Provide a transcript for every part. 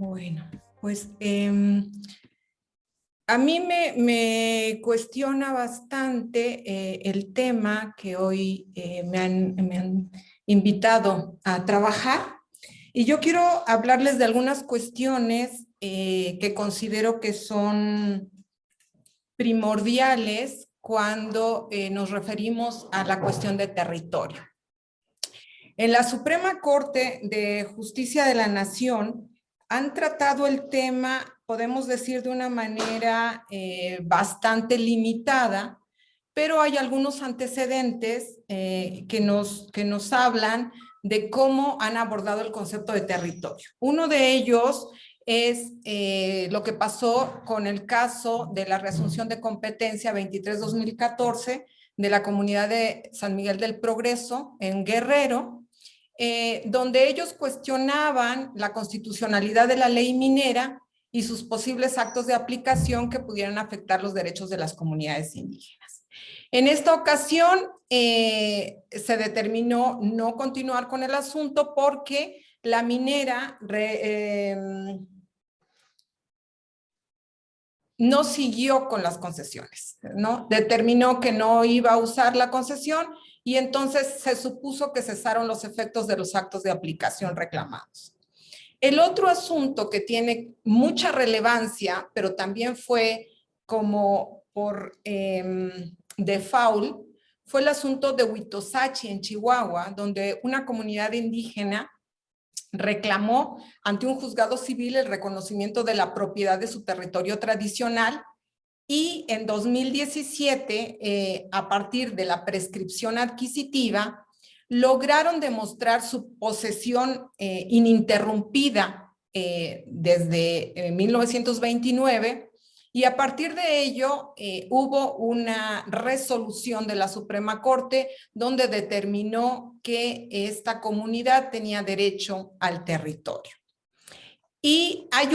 Bueno, pues a mí me cuestiona bastante el tema que hoy me han invitado a trabajar, y yo quiero hablarles de algunas cuestiones que considero que son primordiales cuando nos referimos a la cuestión de territorio. En la Suprema Corte de Justicia de la Nación han tratado el tema, podemos decir, de una manera bastante limitada, pero hay algunos antecedentes que nos hablan de cómo han abordado el concepto de territorio. Uno de ellos es lo que pasó con el caso de la reasunción de competencia 23-2014 de la comunidad de San Miguel del Progreso en Guerrero, donde ellos cuestionaban la constitucionalidad de la ley minera y sus posibles actos de aplicación que pudieran afectar los derechos de las comunidades indígenas. En esta ocasión se determinó no continuar con el asunto porque la minera no siguió con las concesiones, ¿no? Determinó que no iba a usar la concesión y entonces se supuso que cesaron los efectos de los actos de aplicación reclamados. El otro asunto que tiene mucha relevancia, pero también fue como por default, fue el asunto de Huitosachi en Chihuahua, donde una comunidad indígena reclamó ante un juzgado civil el reconocimiento de la propiedad de su territorio tradicional, y en 2017, a partir de la prescripción adquisitiva, lograron demostrar su posesión ininterrumpida desde 1929, y a partir de ello hubo una resolución de la Suprema Corte donde determinó que esta comunidad tenía derecho al territorio. Y hay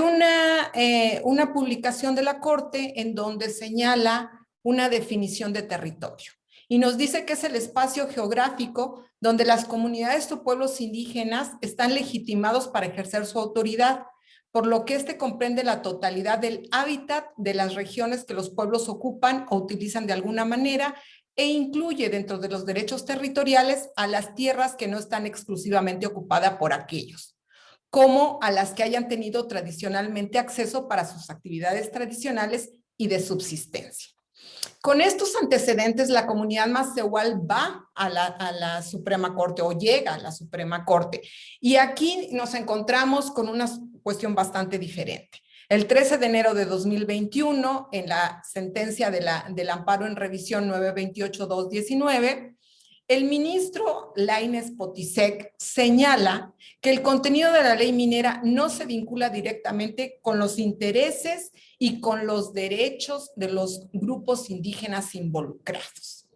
una publicación de la Corte en donde señala una definición de territorio y nos dice que es el espacio geográfico donde las comunidades o pueblos indígenas están legitimados para ejercer su autoridad, por lo que este comprende la totalidad del hábitat de las regiones que los pueblos ocupan o utilizan de alguna manera, e incluye dentro de los derechos territoriales a las tierras que no están exclusivamente ocupadas por aquellos, como a las que hayan tenido tradicionalmente acceso para sus actividades tradicionales y de subsistencia. Con estos antecedentes, la comunidad Macehual va a la Suprema Corte o llega a la Suprema Corte, y aquí nos encontramos con una cuestión bastante diferente. El 13 de enero de 2021, en la sentencia del amparo en revisión 928-219, el ministro Lainez Potisek señala que el contenido de la ley minera no se vincula directamente con los intereses y con los derechos de los grupos indígenas involucrados.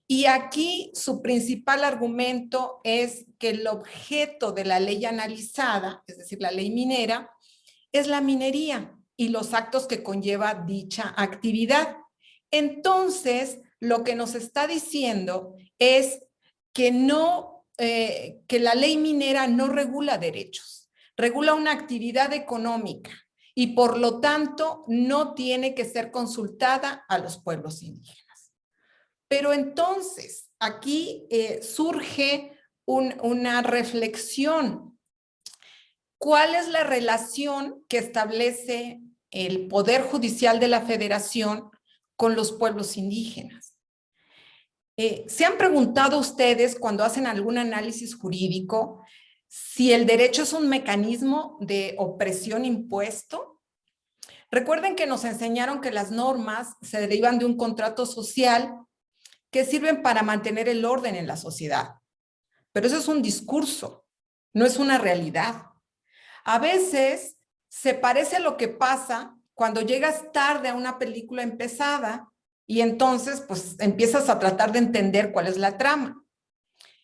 Y aquí su principal argumento es que el objeto de la ley analizada, es decir, la ley minera, es la minería y los actos que conlleva dicha actividad. Entonces, lo que nos está diciendo es que que la ley minera no regula derechos, regula una actividad económica y por lo tanto no tiene que ser consultada a los pueblos indígenas. Pero entonces aquí surge una reflexión. ¿Cuál es la relación que establece el Poder Judicial de la Federación con los pueblos indígenas? ¿Se han preguntado ustedes cuando hacen algún análisis jurídico si el derecho es un mecanismo de opresión impuesto? Recuerden que nos enseñaron que las normas se derivan de un contrato social que sirven para mantener el orden en la sociedad. Pero eso es un discurso, no es una realidad. A veces se parece a lo que pasa cuando llegas tarde a una película empezada y entonces pues empiezas a tratar de entender cuál es la trama.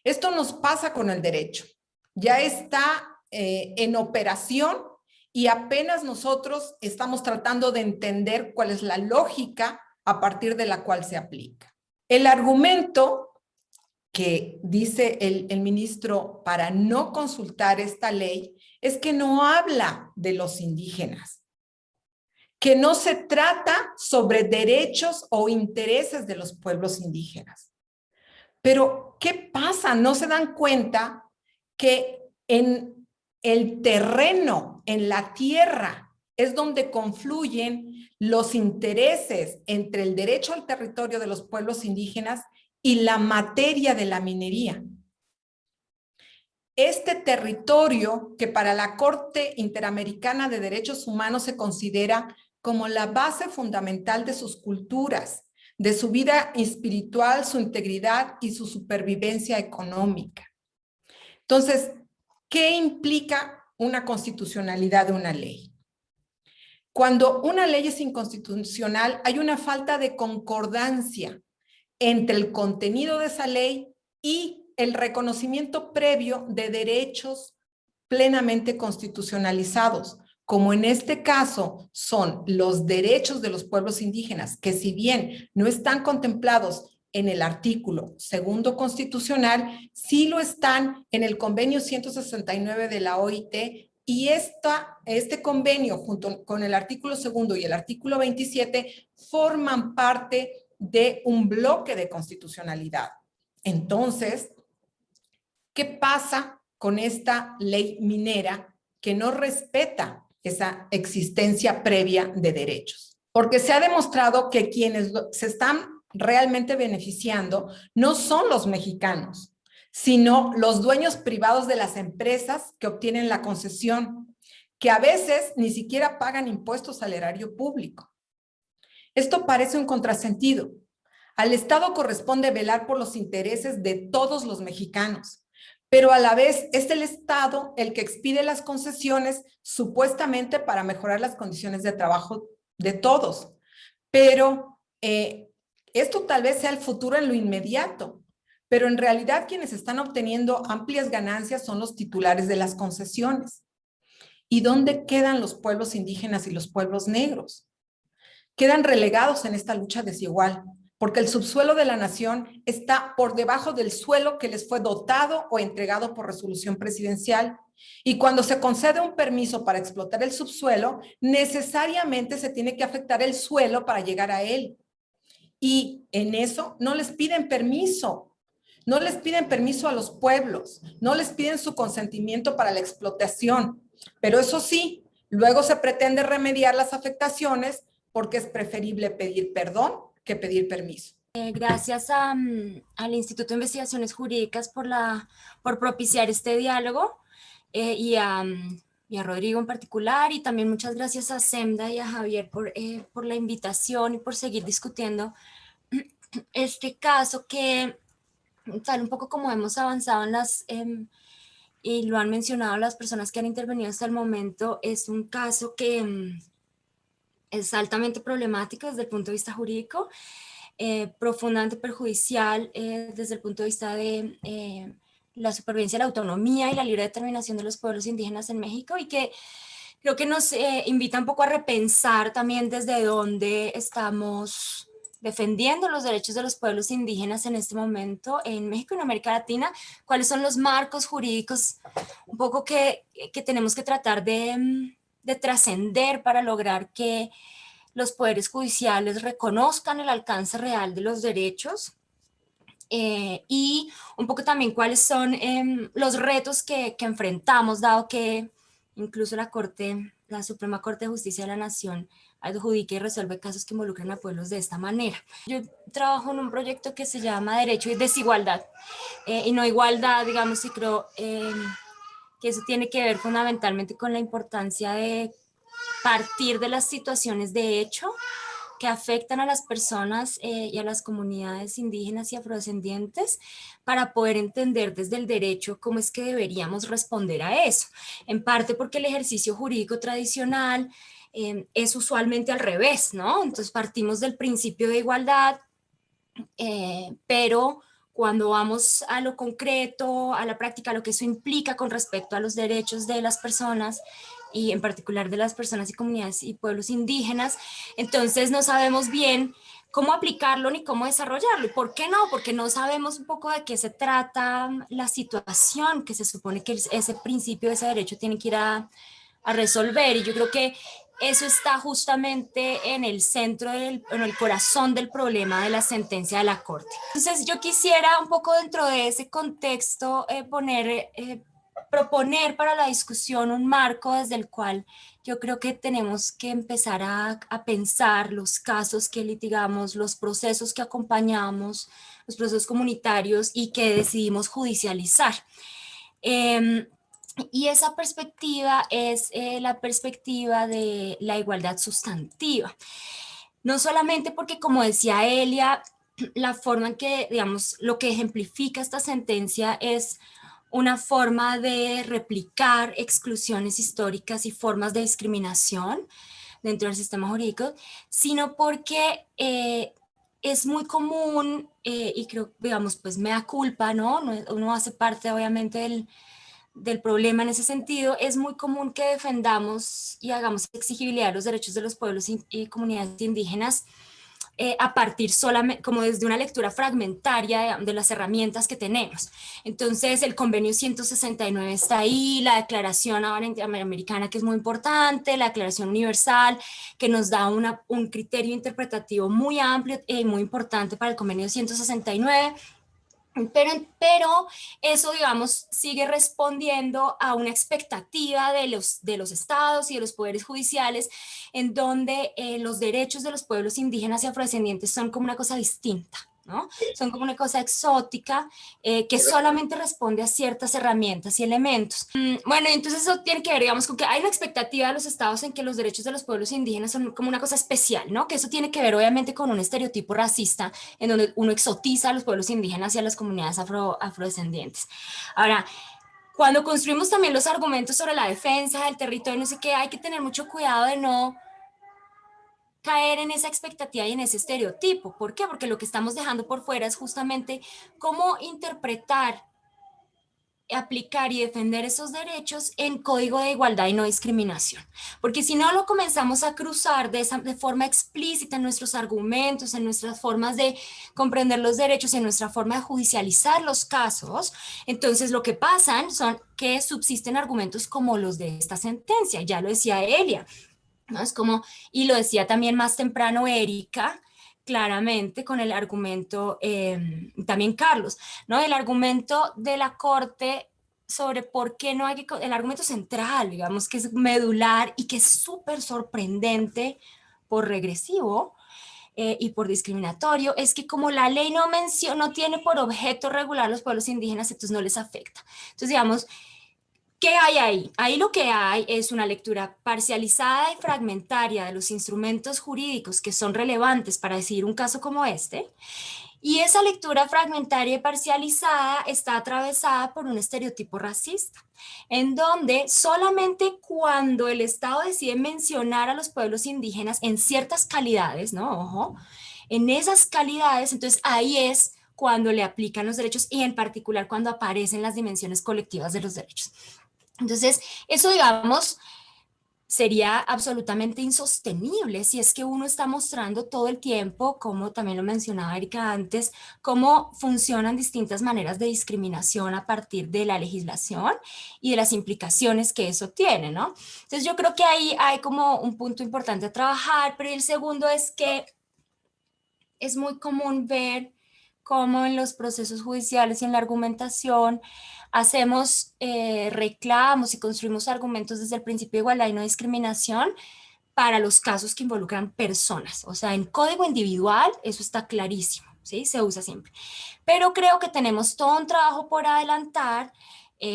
Esto nos pasa con el derecho. Ya está en operación y apenas nosotros estamos tratando de entender cuál es la lógica a partir de la cual se aplica. El argumento que dice el ministro para no consultar esta ley es que no habla de los indígenas, que no se trata sobre derechos o intereses de los pueblos indígenas. Pero, ¿qué pasa? No se dan cuenta que en el terreno, en la tierra, es donde confluyen los intereses entre el derecho al territorio de los pueblos indígenas y la materia de la minería. Este territorio, que para la Corte Interamericana de Derechos Humanos se considera como la base fundamental de sus culturas, de su vida espiritual, su integridad y su supervivencia económica. Entonces, ¿qué implica una constitucionalidad de una ley? Cuando una ley es inconstitucional, hay una falta de concordancia entre el contenido de esa ley y el reconocimiento previo de derechos plenamente constitucionalizados, como en este caso son los derechos de los pueblos indígenas, que si bien no están contemplados en el artículo segundo constitucional, sí lo están en el convenio 169 de la OIT, y este convenio junto con el artículo segundo y el artículo 27 forman parte de un bloque de constitucionalidad. Entonces, ¿qué pasa con esta ley minera que no respeta esa existencia previa de derechos? Porque se ha demostrado que quienes se están realmente beneficiando no son los mexicanos, sino los dueños privados de las empresas que obtienen la concesión, que a veces ni siquiera pagan impuestos al erario público. Esto parece un contrasentido. Al Estado corresponde velar por los intereses de todos los mexicanos, pero a la vez es el Estado el que expide las concesiones supuestamente para mejorar las condiciones de trabajo de todos. Pero esto tal vez sea el futuro en lo inmediato, pero en realidad quienes están obteniendo amplias ganancias son los titulares de las concesiones. ¿Y dónde quedan los pueblos indígenas y los pueblos negros? Quedan relegados en esta lucha desigual, porque el subsuelo de la nación está por debajo del suelo que les fue dotado o entregado por resolución presidencial. Y cuando se concede un permiso para explotar el subsuelo, necesariamente se tiene que afectar el suelo para llegar a él. Y en eso no les piden permiso. No les piden permiso a los pueblos, no les piden su consentimiento para la explotación. Pero eso sí, luego se pretende remediar las afectaciones porque es preferible pedir perdón que pedir permiso. Gracias al Instituto de Investigaciones Jurídicas por propiciar este diálogo y a Rodrigo en particular, y también muchas gracias a Semda y a Javier por la invitación y por seguir discutiendo este caso que, tal un poco como hemos avanzado y lo han mencionado las personas que han intervenido hasta el momento, es un caso que es altamente problemático desde el punto de vista jurídico, profundamente perjudicial desde el punto de vista de la supervivencia, la autonomía y la libre determinación de los pueblos indígenas en México, y que creo que nos invita un poco a repensar también desde dónde estamos defendiendo los derechos de los pueblos indígenas en este momento en México y en América Latina, cuáles son los marcos jurídicos un poco que tenemos que tratar de trascender para lograr que los poderes judiciales reconozcan el alcance real de los derechos, y un poco también cuáles son los retos que enfrentamos, dado que incluso la Suprema Corte de Justicia de la Nación adjudica y resuelve casos que involucran a pueblos de esta manera. Yo trabajo en un proyecto que se llama Derecho y Desigualdad, y no igualdad, digamos, y creo que eso tiene que ver fundamentalmente con la importancia de partir de las situaciones de hecho que afectan a las personas y a las comunidades indígenas y afrodescendientes, para poder entender desde el derecho cómo es que deberíamos responder a eso. En parte porque el ejercicio jurídico tradicional es usualmente al revés, ¿no? Entonces partimos del principio de igualdad, pero cuando vamos a lo concreto, a la práctica, lo que eso implica con respecto a los derechos de las personas, y en particular de las personas y comunidades y pueblos indígenas, entonces no sabemos bien cómo aplicarlo ni cómo desarrollarlo. ¿Y por qué no? Porque no sabemos un poco de qué se trata la situación que se supone que ese principio, ese derecho tiene que ir a resolver. Y yo creo que eso está justamente en el centro, en el corazón del problema de la sentencia de la Corte. Entonces yo quisiera un poco dentro de ese contexto proponer para la discusión un marco desde el cual yo creo que tenemos que empezar a pensar los casos que litigamos, los procesos que acompañamos, los procesos comunitarios y que decidimos judicializar. Y esa perspectiva es la perspectiva de la igualdad sustantiva. No solamente porque, como decía Elia, la forma en que, digamos, lo que ejemplifica esta sentencia es una forma de replicar exclusiones históricas y formas de discriminación dentro del sistema jurídico, sino porque es muy común, y creo, digamos, pues mea culpa, ¿no? Uno hace parte, obviamente, del problema en ese sentido. Es muy común que defendamos y hagamos exigibilidad de los derechos de los pueblos y comunidades indígenas a partir solamente, como desde una lectura fragmentaria de las herramientas que tenemos. Entonces, el convenio 169 está ahí, la declaración ahora interamericana, que es muy importante, la declaración universal, que nos da un criterio interpretativo muy amplio y muy importante para el convenio 169. Pero eso, digamos, sigue respondiendo a una expectativa de los estados y de los poderes judiciales, en donde los derechos de los pueblos indígenas y afrodescendientes son como una cosa distinta, ¿no? Son como una cosa exótica que solamente responde a ciertas herramientas y elementos. Bueno, entonces eso tiene que ver, digamos, con que hay una expectativa de los estados en que los derechos de los pueblos indígenas son como una cosa especial, ¿no? Que eso tiene que ver, obviamente, con un estereotipo racista en donde uno exotiza a los pueblos indígenas y a las comunidades afrodescendientes. Ahora, cuando construimos también los argumentos sobre la defensa del territorio, no sé qué, hay que tener mucho cuidado de no caer en esa expectativa y en ese estereotipo. ¿Por qué? Porque lo que estamos dejando por fuera es justamente cómo interpretar, aplicar y defender esos derechos en código de igualdad y no discriminación. Porque si no lo comenzamos a cruzar de forma explícita en nuestros argumentos, en nuestras formas de comprender los derechos, en nuestra forma de judicializar los casos, entonces lo que pasan son que subsisten argumentos como los de esta sentencia. Ya lo decía Elia, ¿no? Es como, y lo decía también más temprano Erika, claramente con el argumento, también Carlos, ¿no? El argumento de la Corte sobre por qué no hay que, el argumento central, digamos, que es medular y que es súper sorprendente por regresivo y por discriminatorio, es que como la ley no tiene por objeto regular los pueblos indígenas, entonces no les afecta. Entonces, digamos, ¿qué hay ahí? Ahí lo que hay es una lectura parcializada y fragmentaria de los instrumentos jurídicos que son relevantes para decidir un caso como este. Y esa lectura fragmentaria y parcializada está atravesada por un estereotipo racista, en donde solamente cuando el Estado decide mencionar a los pueblos indígenas en ciertas calidades, ¿no? Ojo, en esas calidades, entonces ahí es cuando le aplican los derechos y en particular cuando aparecen las dimensiones colectivas de los derechos. Entonces, eso, digamos, sería absolutamente insostenible si es que uno está mostrando todo el tiempo, como también lo mencionaba Erika antes, cómo funcionan distintas maneras de discriminación a partir de la legislación y de las implicaciones que eso tiene, ¿no? Entonces, yo creo que ahí hay como un punto importante a trabajar, pero el segundo es que es muy común ver cómo en los procesos judiciales y en la argumentación hacemos reclamos y construimos argumentos desde el principio de igualdad y no discriminación para los casos que involucran personas. O sea, en código individual eso está clarísimo, ¿sí? Se usa siempre. Pero creo que tenemos todo un trabajo por adelantar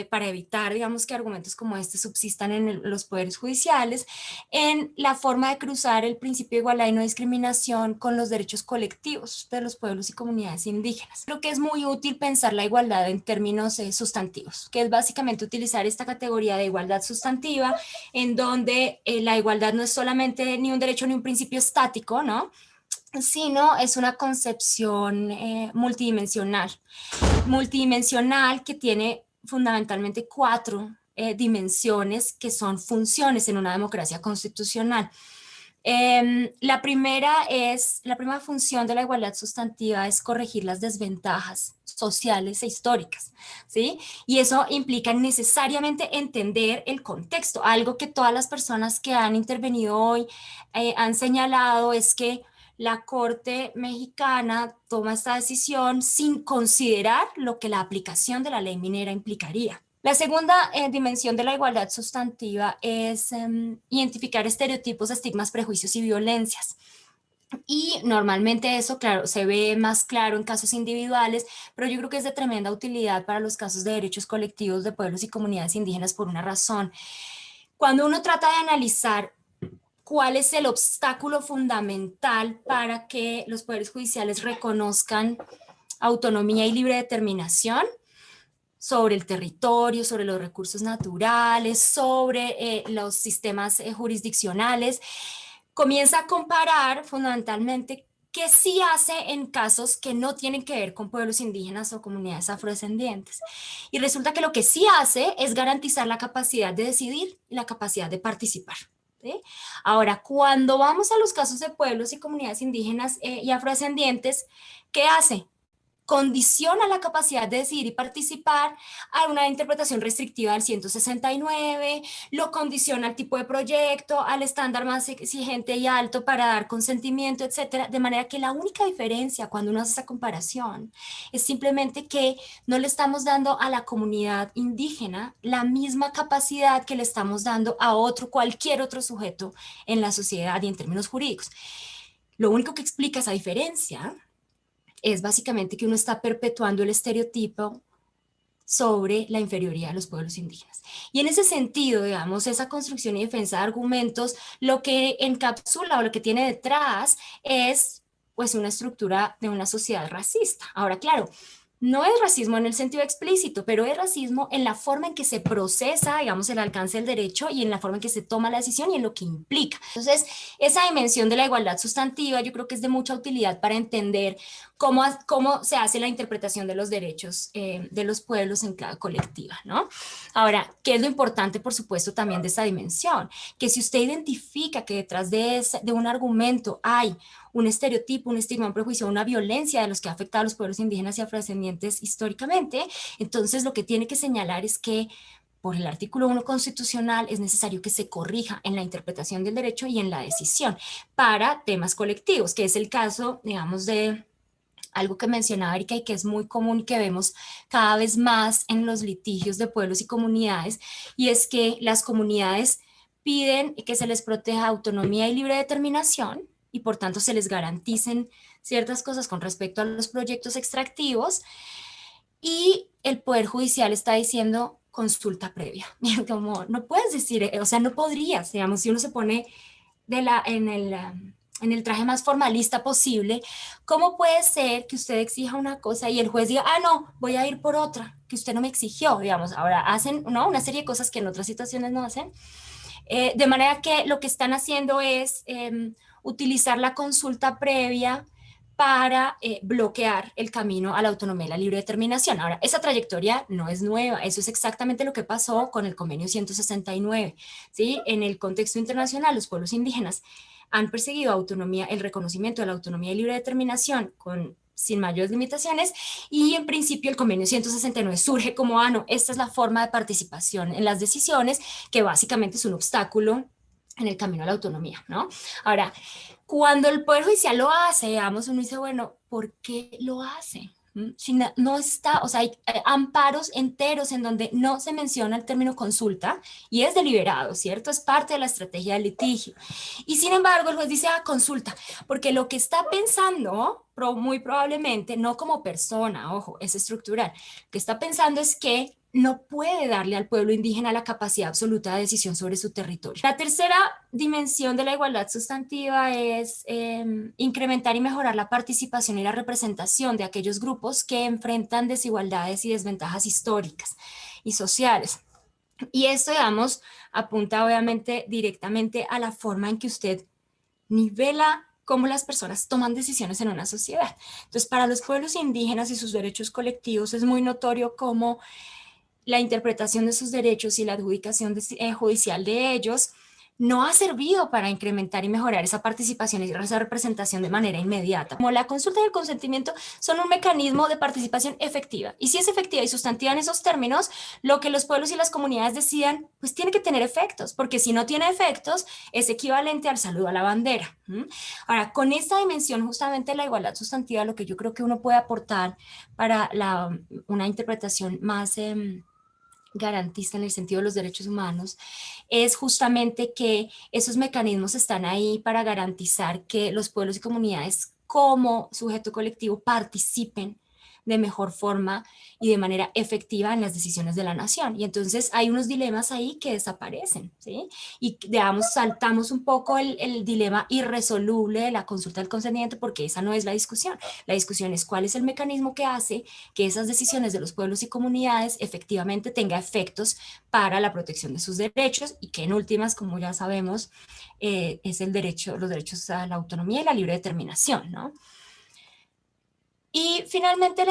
para evitar, digamos, que argumentos como este subsistan en los poderes judiciales, en la forma de cruzar el principio de igualdad y no discriminación con los derechos colectivos de los pueblos y comunidades indígenas. Creo que es muy útil pensar la igualdad en términos sustantivos, que es básicamente utilizar esta categoría de igualdad sustantiva, en donde la igualdad no es solamente ni un derecho ni un principio estático, ¿no? Sino es una concepción multidimensional que tiene fundamentalmente cuatro dimensiones que son funciones en una democracia constitucional. La primera función de la igualdad sustantiva es corregir las desventajas sociales e históricas, ¿sí? Y eso implica necesariamente entender el contexto. Algo que todas las personas que han intervenido hoy han señalado es que la Corte Mexicana toma esta decisión sin considerar lo que la aplicación de la ley minera implicaría. La segunda dimensión de la igualdad sustantiva es identificar estereotipos, estigmas, prejuicios y violencias. Y normalmente eso, claro, se ve más claro en casos individuales, pero yo creo que es de tremenda utilidad para los casos de derechos colectivos de pueblos y comunidades indígenas por una razón. Cuando uno trata de analizar cuál es el obstáculo fundamental para que los poderes judiciales reconozcan autonomía y libre determinación sobre el territorio, sobre los recursos naturales, sobre los sistemas jurisdiccionales, comienza a comparar fundamentalmente qué sí hace en casos que no tienen que ver con pueblos indígenas o comunidades afrodescendientes. Y resulta que lo que sí hace es garantizar la capacidad de decidir y la capacidad de participar, ¿sí? Ahora, cuando vamos a los casos de pueblos y comunidades indígenas y afrodescendientes, ¿qué hace? Condiciona la capacidad de decidir y participar a una interpretación restrictiva del 169, lo condiciona al tipo de proyecto, al estándar más exigente y alto para dar consentimiento, etcétera, de manera que la única diferencia cuando uno hace esa comparación es simplemente que no le estamos dando a la comunidad indígena la misma capacidad que le estamos dando a cualquier otro sujeto en la sociedad y en términos jurídicos. Lo único que explica esa diferencia es básicamente que uno está perpetuando el estereotipo sobre la inferioridad de los pueblos indígenas. Y en ese sentido, digamos, esa construcción y defensa de argumentos, lo que encapsula o lo que tiene detrás es pues una estructura de una sociedad racista. Ahora, claro, no es racismo en el sentido explícito, pero es racismo en la forma en que se procesa, digamos, el alcance del derecho y en la forma en que se toma la decisión y en lo que implica. Entonces, esa dimensión de la igualdad sustantiva yo creo que es de mucha utilidad para entender cómo se hace la interpretación de los derechos de los pueblos en cada colectiva, ¿no? Ahora, ¿qué es lo importante, por supuesto, también de esta dimensión? Que si usted identifica que detrás de un argumento hay un estereotipo, un estigma, un prejuicio, una violencia de los que ha afectado a los pueblos indígenas y afrodescendientes históricamente, entonces lo que tiene que señalar es que por el artículo 1 constitucional es necesario que se corrija en la interpretación del derecho y en la decisión para temas colectivos, que es el caso, digamos, de algo que mencionaba Erika y que es muy común y que vemos cada vez más en los litigios de pueblos y comunidades, y es que las comunidades piden que se les proteja autonomía y libre determinación y por tanto se les garanticen ciertas cosas con respecto a los proyectos extractivos, y el Poder Judicial está diciendo consulta previa. Como no puedes decir, o sea, no podrías, digamos, si uno se pone en el traje más formalista posible, ¿cómo puede ser que usted exija una cosa y el juez diga, ah, no, voy a ir por otra, que usted no me exigió, digamos? Ahora hacen, ¿no?, una serie de cosas que en otras situaciones no hacen. De manera que lo que están haciendo es utilizar la consulta previa para bloquear el camino a la autonomía y la libre determinación. Ahora, esa trayectoria no es nueva, eso es exactamente lo que pasó con el convenio 169, ¿sí? En el contexto internacional, los pueblos indígenas han perseguido autonomía, el reconocimiento de la autonomía y libre determinación sin mayores limitaciones, y en principio el convenio 169 surge como, no, esta es la forma de participación en las decisiones, que básicamente es un obstáculo en el camino a la autonomía, ¿no? Ahora, cuando el Poder Judicial lo hace, digamos, uno dice, bueno, ¿por qué lo hace? Si no está, o sea, hay amparos enteros en donde no se menciona el término consulta y es deliberado, ¿cierto? Es parte de la estrategia del litigio. Y sin embargo, el juez dice, consulta, porque lo que está pensando, muy probablemente, no como persona, ojo, es estructural, lo que está pensando es que no puede darle al pueblo indígena la capacidad absoluta de decisión sobre su territorio. La tercera dimensión de la igualdad sustantiva es incrementar y mejorar la participación y la representación de aquellos grupos que enfrentan desigualdades y desventajas históricas y sociales. Y esto, digamos, apunta obviamente directamente a la forma en que usted nivela cómo las personas toman decisiones en una sociedad. Entonces, para los pueblos indígenas y sus derechos colectivos es muy notorio cómo la interpretación de sus derechos y la adjudicación judicial de ellos no ha servido para incrementar y mejorar esa participación y esa representación de manera inmediata. Como la consulta y el consentimiento son un mecanismo de participación efectiva, y si es efectiva y sustantiva en esos términos, lo que los pueblos y las comunidades decidan, pues tiene que tener efectos, porque si no tiene efectos, es equivalente al saludo a la bandera. Ahora, con esta dimensión justamente de la igualdad sustantiva, lo que yo creo que uno puede aportar para una interpretación más garantista en el sentido de los derechos humanos, es justamente que esos mecanismos están ahí para garantizar que los pueblos y comunidades como sujeto colectivo participen de mejor forma y de manera efectiva en las decisiones de la nación. Y entonces hay unos dilemas ahí que desaparecen, ¿sí? Y digamos, saltamos un poco el dilema irresoluble de la consulta del consentimiento, porque esa no es la discusión. La discusión es cuál es el mecanismo que hace que esas decisiones de los pueblos y comunidades efectivamente tengan efectos para la protección de sus derechos, y que en últimas, como ya sabemos, es los derechos a la autonomía y la libre determinación, ¿no? Y finalmente,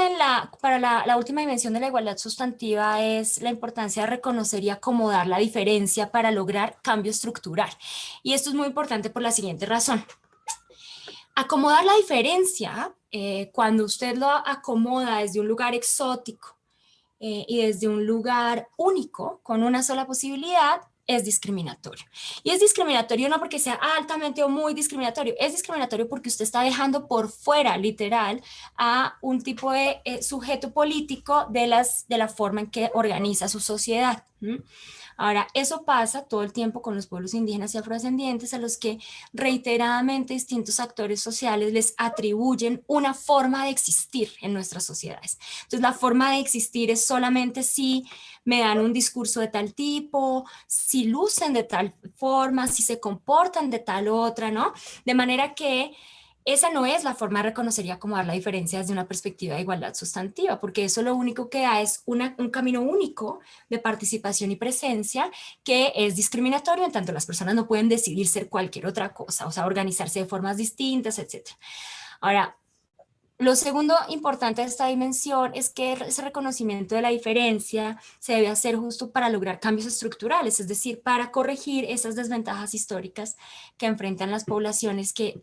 para la última dimensión de la igualdad sustantiva es la importancia de reconocer y acomodar la diferencia para lograr cambio estructural. Y esto es muy importante por la siguiente razón. Acomodar la diferencia, cuando usted lo acomoda desde un lugar exótico y desde un lugar único, con una sola posibilidad, es discriminatorio. Y es discriminatorio no porque sea altamente o muy discriminatorio, es discriminatorio porque usted está dejando por fuera, literal, a un tipo de sujeto político de la forma en que organiza su sociedad. Ahora, eso pasa todo el tiempo con los pueblos indígenas y afrodescendientes, a los que reiteradamente distintos actores sociales les atribuyen una forma de existir en nuestras sociedades. Entonces, la forma de existir es solamente si me dan un discurso de tal tipo, si lucen de tal forma, si se comportan de tal otra, ¿no? De manera que esa no es la forma de reconocer y acomodar la diferencia desde una perspectiva de igualdad sustantiva, porque eso lo único que da es un camino único de participación y presencia que es discriminatorio, en tanto las personas no pueden decidir ser cualquier otra cosa, o sea, organizarse de formas distintas, etc. Ahora, lo segundo importante de esta dimensión es que ese reconocimiento de la diferencia se debe hacer justo para lograr cambios estructurales, es decir, para corregir esas desventajas históricas que enfrentan las poblaciones que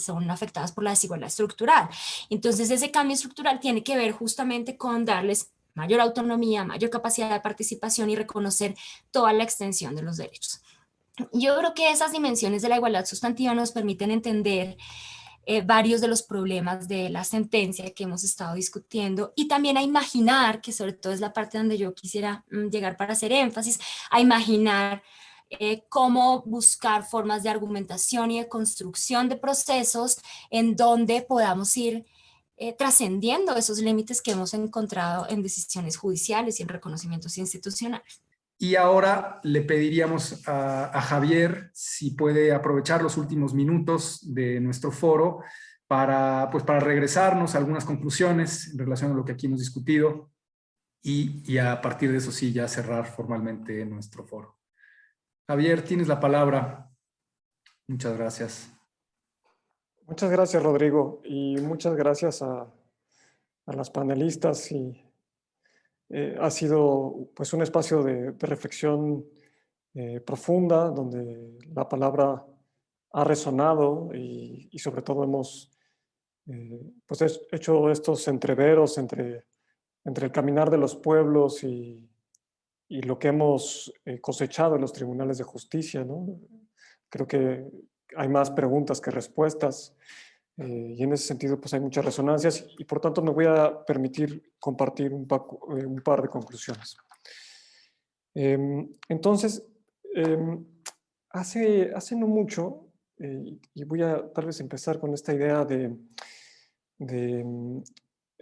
son afectadas por la desigualdad estructural. Entonces, ese cambio estructural tiene que ver justamente con darles mayor autonomía, mayor capacidad de participación y reconocer toda la extensión de los derechos. Yo creo que esas dimensiones de la igualdad sustantiva nos permiten entender varios de los problemas de la sentencia que hemos estado discutiendo, y también a imaginar, que sobre todo es la parte donde yo quisiera llegar para hacer énfasis, a imaginar cómo buscar formas de argumentación y de construcción de procesos en donde podamos ir trascendiendo esos límites que hemos encontrado en decisiones judiciales y en reconocimientos institucionales. Y ahora le pediríamos a Javier si puede aprovechar los últimos minutos de nuestro foro para regresarnos a algunas conclusiones en relación a lo que aquí hemos discutido y a partir de eso sí ya cerrar formalmente nuestro foro. Javier, tienes la palabra. Muchas gracias. Muchas gracias, Rodrigo, y muchas gracias a las panelistas. Ha sido pues un espacio de reflexión profunda, donde la palabra ha resonado y sobre todo hemos pues hecho estos entreveros entre el caminar de los pueblos y lo que hemos cosechado en los tribunales de justicia, ¿no? Creo que hay más preguntas que respuestas. Y en ese sentido, pues hay muchas resonancias y por tanto me voy a permitir compartir un par de conclusiones. Entonces, hace no mucho, y voy a tal vez empezar con esta idea de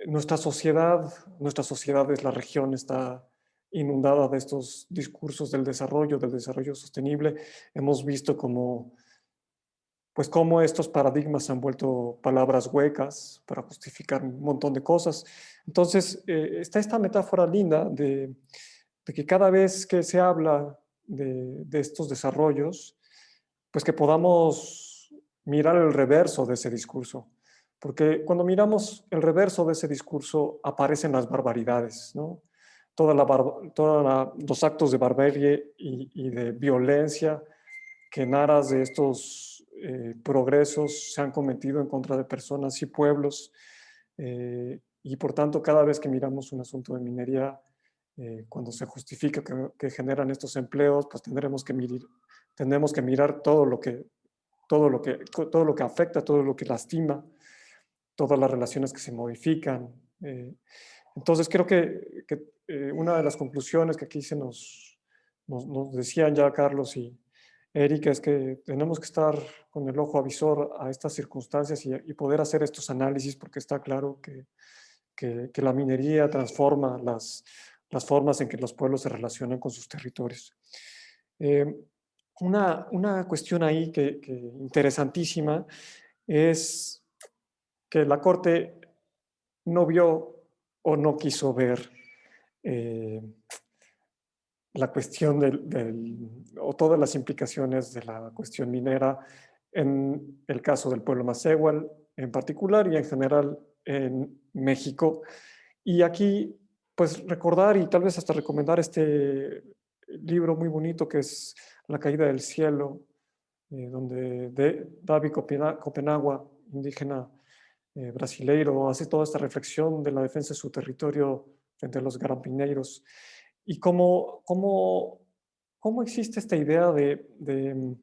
nuestra sociedad es la región, está inundada de estos discursos del desarrollo sostenible. Hemos visto cómo estos paradigmas se han vuelto palabras huecas para justificar un montón de cosas. Entonces, está esta metáfora linda de que cada vez que se habla de estos desarrollos, pues que podamos mirar el reverso de ese discurso. Porque cuando miramos el reverso de ese discurso, aparecen las barbaridades, ¿no? Todos los actos de barbarie y de violencia que en aras de estos progresos se han cometido en contra de personas y pueblos, y por tanto cada vez que miramos un asunto de minería, cuando se justifica que generan estos empleos, pues tendremos que mirar todo lo que afecta, todo lo que lastima, todas las relaciones que se modifican. Entonces creo que una de las conclusiones que aquí nos decían ya Carlos y Erika es que tenemos que estar con el ojo avisor a estas circunstancias y poder hacer estos análisis, porque está claro que la minería transforma las formas en que los pueblos se relacionan con sus territorios. Una cuestión ahí que interesantísima es que la Corte no vio o no quiso ver la cuestión o todas las implicaciones de la cuestión minera en el caso del pueblo Masehual en particular y en general en México. Y aquí, pues recordar y tal vez hasta recomendar este libro muy bonito que es La caída del cielo, donde David Copenagua, indígena brasileiro, hace toda esta reflexión de la defensa de su territorio frente a los garampineiros y cómo existe esta idea de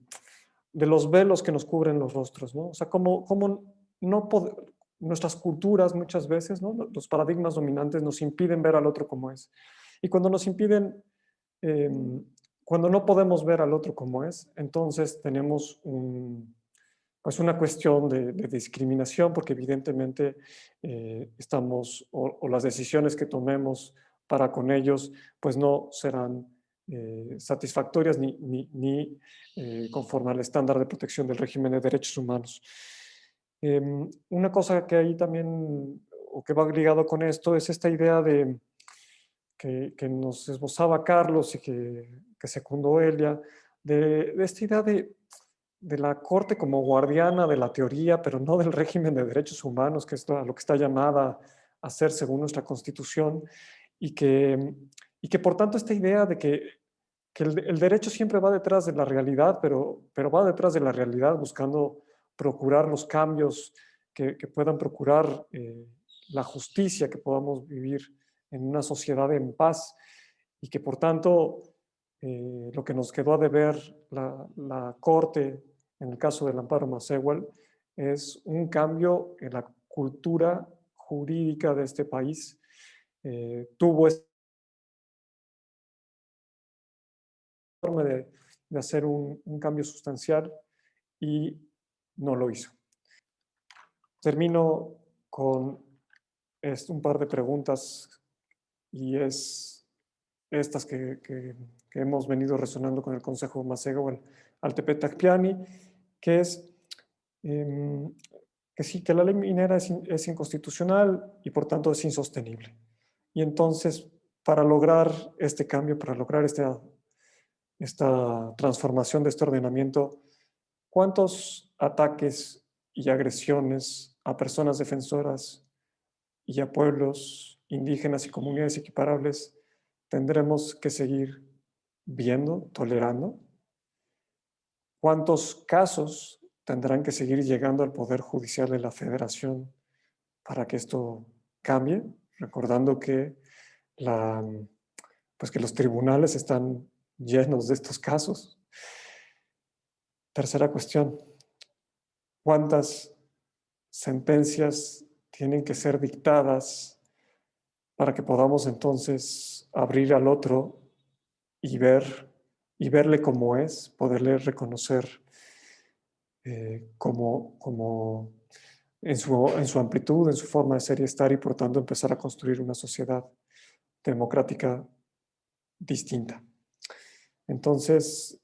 los velos que nos cubren los rostros, ¿no? O sea, cómo nuestras culturas muchas veces, ¿no? Los paradigmas dominantes nos impiden ver al otro como es. Y cuando nos impiden, cuando no podemos ver al otro como es, entonces tenemos pues una cuestión de discriminación, porque evidentemente estamos, o las decisiones que tomemos para con ellos, pues no serán satisfactorias ni conforme al estándar de protección del régimen de derechos humanos. Una cosa que ahí también, o que va ligado con esto, es esta idea que nos esbozaba Carlos y que secundó Elia, de esta idea de la Corte como guardiana de la teoría, pero no del régimen de derechos humanos, que es a lo que está llamada a ser según nuestra Constitución, y que por tanto esta idea de que el derecho siempre va detrás de la realidad, pero va detrás de la realidad buscando procurar los cambios que puedan procurar la justicia, que podamos vivir en una sociedad en paz, y que por tanto lo que nos quedó a deber la Corte en el caso del amparo Masehual es un cambio en la cultura jurídica de este país. Tuvo esta forma de hacer un cambio sustancial y no lo hizo. Termino con un par de preguntas y es estas que hemos venido resonando con el Consejo Masehual al Tepetacpiani, que es que sí, que la ley minera es inconstitucional y por tanto es insostenible. Y entonces, para lograr este cambio, para lograr esta transformación de este ordenamiento, ¿cuántos ataques y agresiones a personas defensoras y a pueblos indígenas y comunidades equiparables tendremos que seguir viendo, tolerando? ¿Cuántos casos tendrán que seguir llegando al Poder Judicial de la Federación para que esto cambie? Recordando que, pues que los tribunales están llenos de estos casos. Tercera cuestión, ¿cuántas sentencias tienen que ser dictadas para que podamos entonces abrir al otro y verle como es, poderle reconocer como en su amplitud, en su forma de ser y estar, y por tanto empezar a construir una sociedad democrática distinta? Entonces,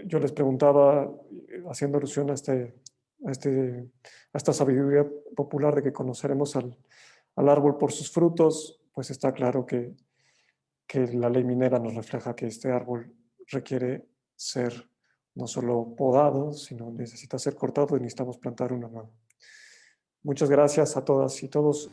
yo les preguntaba, haciendo alusión a esta sabiduría popular de que conoceremos al árbol por sus frutos, pues está claro que la ley minera nos refleja que este árbol requiere ser no solo podado, sino necesita ser cortado y necesitamos plantar uno nuevo. Muchas gracias a todas y todos.